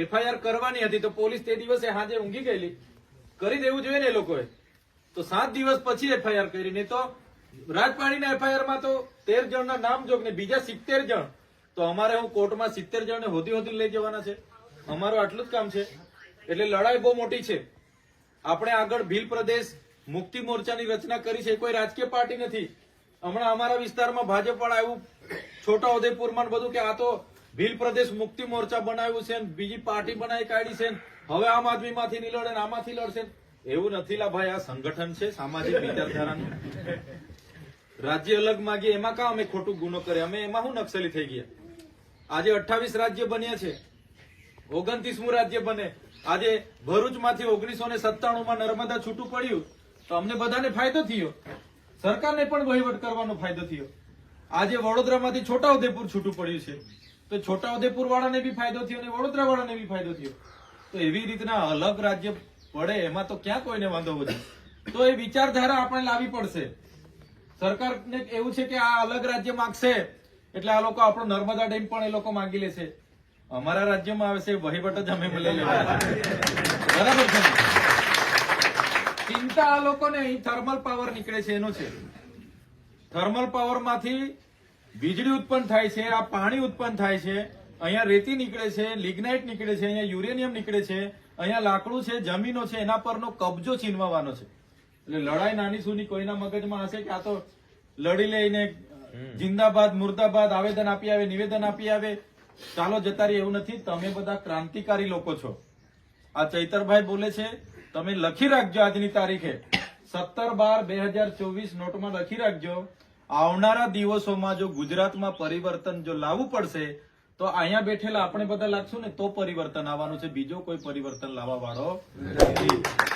FIR કરવાની હતી તો પોલીસ તે દિવસે સાંજે ઊંઘી ગયેલી, કરી દેવું જોઈએ ને એ લોકોએ. તો 7 દિવસ પછી એફઆઈઆર કરી. નહીં તો રાજપાડીના એફઆઈઆર માં તો 13 જણના નામ જોગ ને બીજા 70 જણ. તો અમારે હું કોર્ટમાં 70 જણને હોદી લઈ જવાના છે? અમારું આટલું જ કામ છે. એટલે લડાઈ બહુ મોટી છે. આપણે આગળ ભીલ પ્રદેશ મુક્તિ મોરચાની રચના કરી છે. કોઈ રાજકીય પાર્ટી નથી. હમણાં અમારા વિસ્તારમાં ભાજપ વાળા એવું છોટા ઉદેપુરમાં બધું કે આ તો ભીલ પ્રદેશ મુક્તિ મોરચા બનાવ્યું છે, બીજી પાર્ટી બનાવી કાઢી છે, હવે આમ આદમી માંથી નહીં લડે આમાંથી લડશે. એવું નથી લા ભાઈ, આ સંગઠન છે સામાજિક વિચારધારાનું. રાજ્ય અલગ માંગીએ એમાં કાં અમે ખોટું ગુનો કરે? અમે એમાં શું નક્સલી થઈ ગયા? આજે 28 રાજ્ય બન્યા છે, 29મું રાજ્ય બને. આજે ભરૂચ માંથી 1997માં નર્મદા છૂટું પડ્યું તો અમને બધાને ફાયદો થયો, સરકારને પણ વહીવટ કરવાનો ફાયદો થયો. આજે વડોદરામાંથી છોટાઉદેપુર છૂટું પડ્યું છે તો છોટાઉદેપુર વાળાને બી ફાયદો થયો અને વડોદરા વાળાને બી ફાયદો થયો. તો એવી રીતના અલગ રાજ્ય પડે એમાં તો ક્યાં કોઈને વાંધો વધે? તો એ વિચારધારા આપણે લાવવી પડશે. સરકારને એવું છે કે આ અલગ રાજ્ય માંગશે એટલે આ લોકો આપણો નર્મદા ડેમ પણ એ લોકો માંગી લેશે. અમારા રાજ્યમાં આવે છે વહીવટ જ અમે લઈ લેવા. બરાબર છે ને? ચિંતા આ લોકોને અહીં થર્મલ પાવર નીકળે છે એનો છે. થર્મલ પાવર માંથી વીજળી ઉત્પન્ન થાય છે, આ પાણી ઉત્પન્ન થાય છે, અહીંયા રેતી નીકળે છે, લિગ્નાઇટ નીકળે છે, અહીંયા યુરેનિયમ નીકળે છે, અહીંયા લાકડું છે, જમીનો છે, એના પરનો કબજો છીનવાનો છે. એટલે લડાઈ નાની સુની કોઈના મગજમાં હશે કે આ તો લડી લઈને જિંદાબાદ મુર્દાબાદ આવેદન આપી આવે, નિવેદન આપી આવે, ચાલો જતા રહી, એવું નથી. તમે બધા ક્રાંતિકારી લોકો છો. આ ચૈતરભાઈ બોલે છે, તમે લખી રાખજો આજની તારીખે 17/12/2024 નોટમાં લખી રાખજો. આવનારા દિવસોમાં જો ગુજરાતમાં પરિવર્તન જો લાવવું પડશે તો અહીંયા બેઠેલા આપણે બધા લાગશું ને તો પરિવર્તન આવવાનું છે. બીજો કોઈ પરિવર્તન લાવવા વાળો નથી.